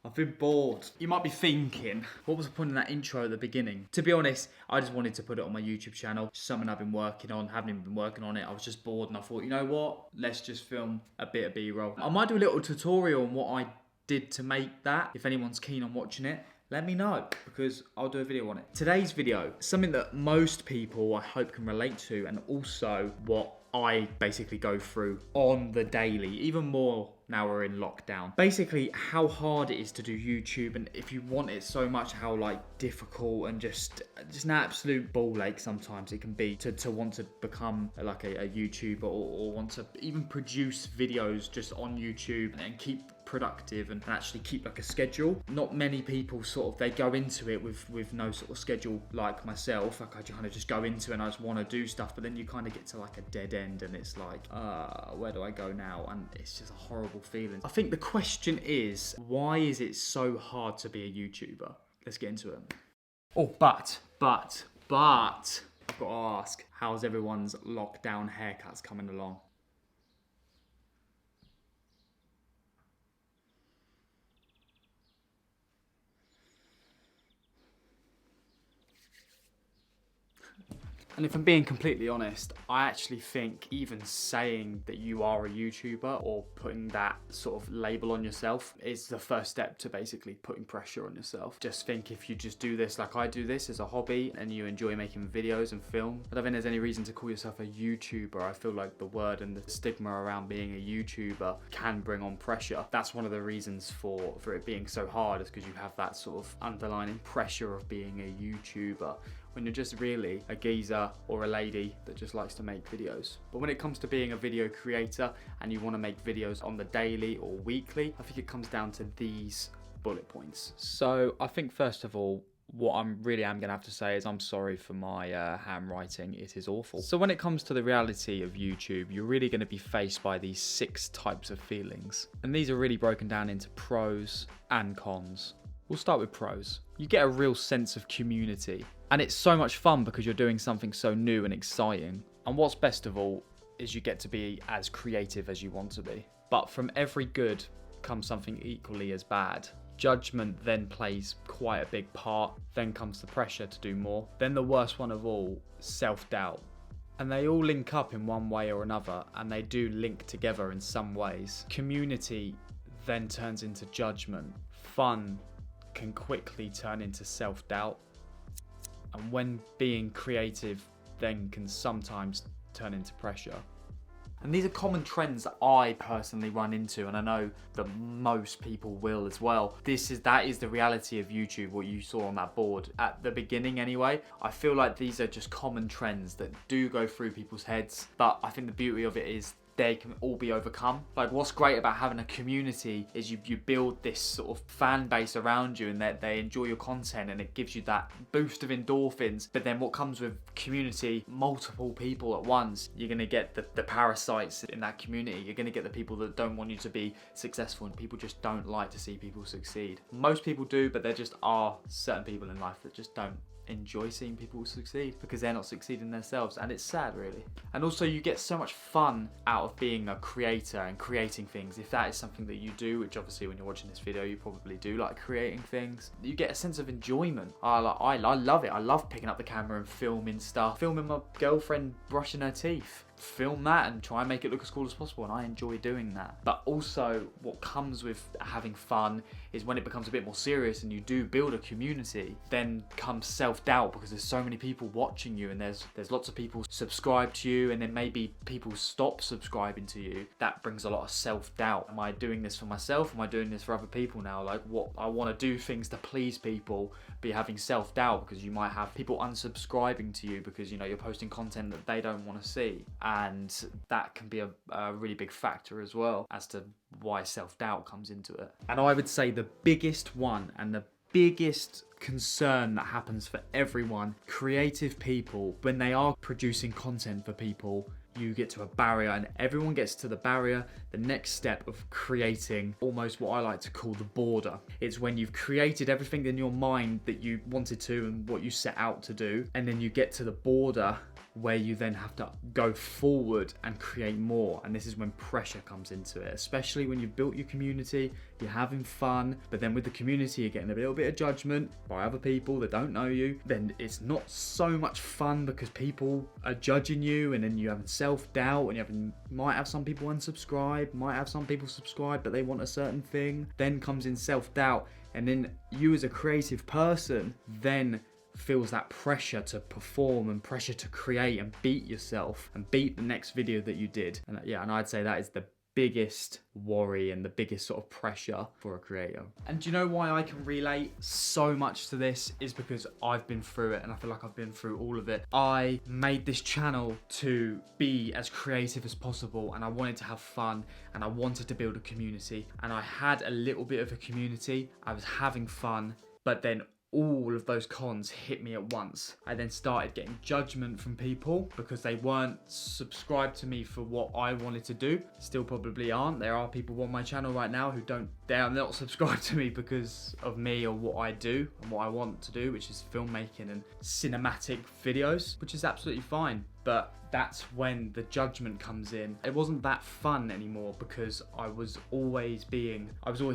I've been bored. You might be thinking, what was the point in that intro at the beginning? To be honest, I just wanted to put it on my YouTube channel. Something I've been working on, haven't even been working on it. I was just bored and I thought, you know what? Let's just film a bit of B-roll. I might do a little tutorial on what I did to make that. If anyone's keen on watching it, let me know, because I'll do a video on it. Today's video, something that most people I hope can relate to, and also what I basically go through on the daily, even more now we're in lockdown. Basically, how hard it is to do YouTube, and if you want it so much, how like difficult and just an absolute ball ache sometimes it can be to want to become like a YouTuber or want to even produce videos just on YouTube and keep productive and actually keep like a schedule. Not many people they go into it with no sort of schedule like myself. Like I kind of just go into it and I just want to do stuff, but then you kind of get to like a dead end and it's like, where do I go now? And it's just a horrible feeling. I think the question is, why is it so hard to be a YouTuber? Let's get into it. Oh, but I've got to ask, how's everyone's lockdown haircuts coming along? And if I'm being completely honest, I actually think even saying that you are a YouTuber or putting that sort of label on yourself is the first step to basically putting pressure on yourself. Just think, if you just do this like I do this as a hobby and you enjoy making videos and film, I don't think there's any reason to call yourself a YouTuber. I feel like the word and the stigma around being a YouTuber can bring on pressure. That's one of the reasons for it being so hard, is because you have that sort of underlying pressure of being a YouTuber, when you're just really a geezer or a lady that just likes to make videos. But when it comes to being a video creator and you want to make videos on the daily or weekly, I think it comes down to these bullet points. So I think first of all, what I'm really gonna have to say is I'm sorry for my handwriting. It is awful. So when it comes to the reality of YouTube, you're really gonna be faced by these 6 types of feelings. And these are really broken down into pros and cons. We'll start with pros. You get a real sense of community. And it's so much fun because you're doing something so new and exciting. And what's best of all is you get to be as creative as you want to be. But from every good comes something equally as bad. Judgment then plays quite a big part. Then comes the pressure to do more. Then the worst one of all, self-doubt. And they all link up in one way or another, and they do link together in some ways. Community then turns into judgment. Fun can quickly turn into self-doubt. And when being creative then can sometimes turn into pressure. And these are common trends that I personally run into, and I know that most people will as well. That is the reality of YouTube, what you saw on that board at the beginning anyway. I feel like these are just common trends that do go through people's heads, but I think the beauty of it is they can all be overcome. Like, what's great about having a community is you build this sort of fan base around you, and that they enjoy your content, and it gives you that boost of endorphins. But then what comes with community, multiple people at once, you're gonna get the parasites in that community. You're gonna get the people that don't want you to be successful, and people just don't like to see people succeed. Most people do, but there just are certain people in life that just don't enjoy seeing people succeed because they're not succeeding themselves, and it's sad really. And also you get so much fun out of being a creator and creating things. If that is something that you do, which obviously when you're watching this video you probably do like creating things, you get a sense of enjoyment. I love it. I love picking up the camera and filming stuff, filming my girlfriend brushing her teeth. film that and try and make it look as cool as possible, and I enjoy doing that. But also what comes with having fun is when it becomes a bit more serious and you do build a community, then comes self-doubt, because there's so many people watching you and there's lots of people subscribe to you, and then maybe people stop subscribing to you. That brings a lot of self-doubt. Am I doing this for myself? Am I doing this for other people now? Like, what, I want to do things to please people, but you're having self-doubt because you might have people unsubscribing to you because, you know, you're posting content that they don't want to see. And that can be a really big factor as well as to why self-doubt comes into it. And I would say the biggest one and the biggest concern that happens for everyone, creative people, when they are producing content for people, you get to a barrier, and everyone gets to the barrier, the next step of creating almost what I like to call the border. It's when you've created everything in your mind that you wanted to and what you set out to do, and then you get to the border where you then have to go forward and create more. And this is when pressure comes into it, especially when you've built your community, you're having fun, but then with the community you're getting a little bit of judgment by other people that don't know you. Then it's not so much fun because people are judging you, and then you have self-doubt, and you might have some people unsubscribe, might have some people subscribe but they want a certain thing. Then comes in self-doubt, and then you as a creative person then feels that pressure to perform and pressure to create and beat yourself and beat the next video that you did. And and I'd say that is the biggest worry and the biggest sort of pressure for a creator. And do you know why I can relate so much to this? Is because I've been through it, and I feel like I've been through all of it. I made this channel to be as creative as possible, and I wanted to have fun, and I wanted to build a community, and I had a little bit of a community. I was having fun, but then all of those cons hit me at once. I then started getting judgment from people because they weren't subscribed to me for what I wanted to do. Still probably aren't. There are people on my channel right now who they are not subscribed to me because of me or what I do and what I want to do, which is filmmaking and cinematic videos, which is absolutely fine. But that's when the judgment comes in. It wasn't that fun anymore because I was always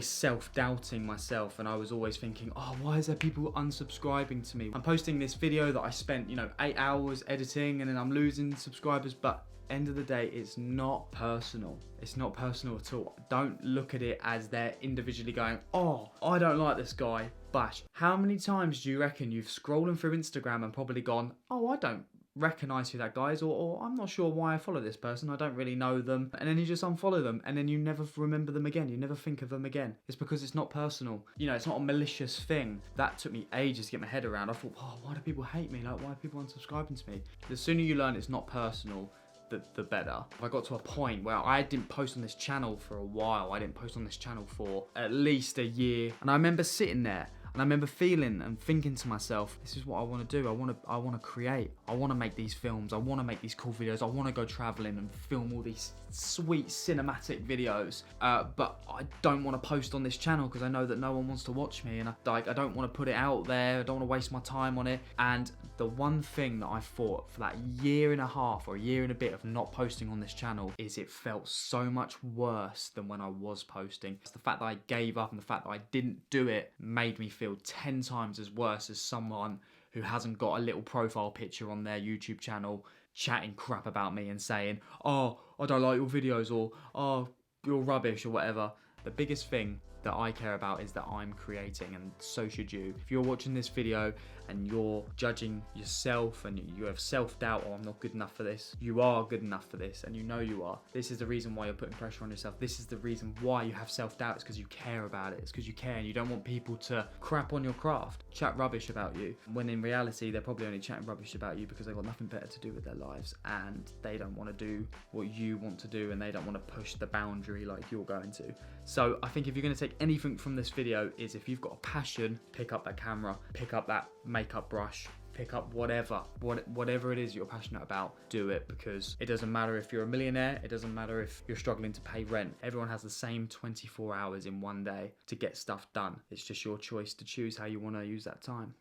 self-doubting myself, and I was always thinking, oh, why is there people unsubscribing to me? I'm posting this video that I spent, 8 hours editing, and then I'm losing subscribers, but end of the day, it's not personal. It's not personal at all. Don't look at it as they're individually going, oh, I don't like this guy, bash. How many times do you reckon you've scrolling through Instagram and probably gone, oh, I don't recognize who that guy is, or I'm not sure why I follow this person, I don't really know them, and then you just unfollow them, and then you never remember them again, you never think of them again. It's because it's not personal. It's not a malicious thing. That took me ages to get my head around. I thought, oh, why do people hate me? Like, why are people unsubscribing to me? The sooner you learn it's not personal, the better. I got to a point where I didn't post on this channel for a while. I didn't post on this channel for at least a year, and I remember sitting there and I remember feeling and thinking to myself, this is what I want to do. I want to create. I want to make these films. I want to make these cool videos. I want to go traveling and film all these sweet cinematic videos. But I don't want to post on this channel because I know that no one wants to watch me, and I don't want to put it out there. I don't want to waste my time on it. And the one thing that I thought for that year and a half or a year and a bit of not posting on this channel is it felt so much worse than when I was posting. It's the fact that I gave up and the fact that I didn't do it made me feel 10 times as worse as someone who hasn't got a little profile picture on their YouTube channel chatting crap about me and saying, oh, I don't like your videos, or oh, you're rubbish, or whatever. The biggest thing that I care about is that I'm creating, and so should you. If you're watching this video and you're judging yourself and you have self-doubt, oh, I'm not good enough for this, you are good enough for this, and you know you are. This is the reason why you're putting pressure on yourself. This is the reason why you have self-doubt. It's because you care about it. It's because you care and you don't want people to crap on your craft, chat rubbish about you, when in reality they're probably only chatting rubbish about you because they've got nothing better to do with their lives, and they don't want to do what you want to do, and they don't want to push the boundary like you're going to. So I think if you're going to take anything from this video, is if you've got a passion, pick up that camera, pick up that makeup brush, pick up whatever it is you're passionate about, do it, because it doesn't matter if you're a millionaire, it doesn't matter if you're struggling to pay rent. Everyone has the same 24 hours in one day to get stuff done. It's just your choice to choose how you want to use that time.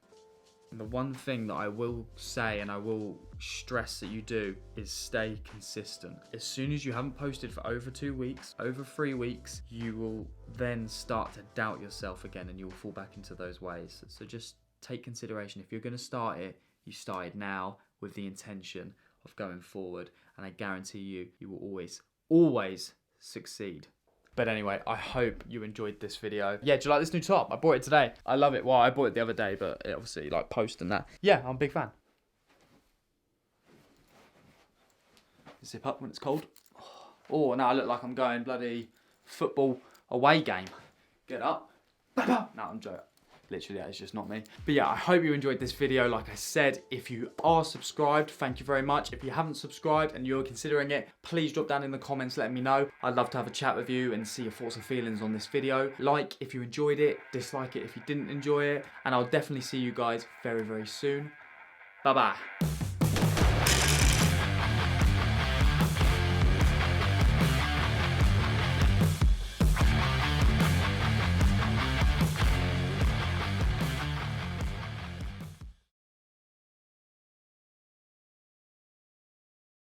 And the one thing that I will say and I will stress that you do is stay consistent. As soon as you haven't posted for over 2 weeks, over 3 weeks, you will then start to doubt yourself again and you'll fall back into those ways. So just take consideration. If you're going to start it, you start it now with the intention of going forward. And I guarantee you, you will always succeed. But anyway, I hope you enjoyed this video. Yeah, do you like this new top? I bought it today. I love it. Well, I bought it the other day, but it obviously like post and that. Yeah, I'm a big fan. Zip up when it's cold. Oh, now I look like I'm going bloody football away game. Get up. No, I'm joking. Literally, that is just not me. But yeah, I hope you enjoyed this video. Like I said, if you are subscribed, thank you very much. If you haven't subscribed and you're considering it, please drop down in the comments letting me know. I'd love to have a chat with you and see your thoughts and feelings on this video. Like if you enjoyed it, dislike it if you didn't enjoy it, and I'll definitely see you guys very, very soon. Bye-bye.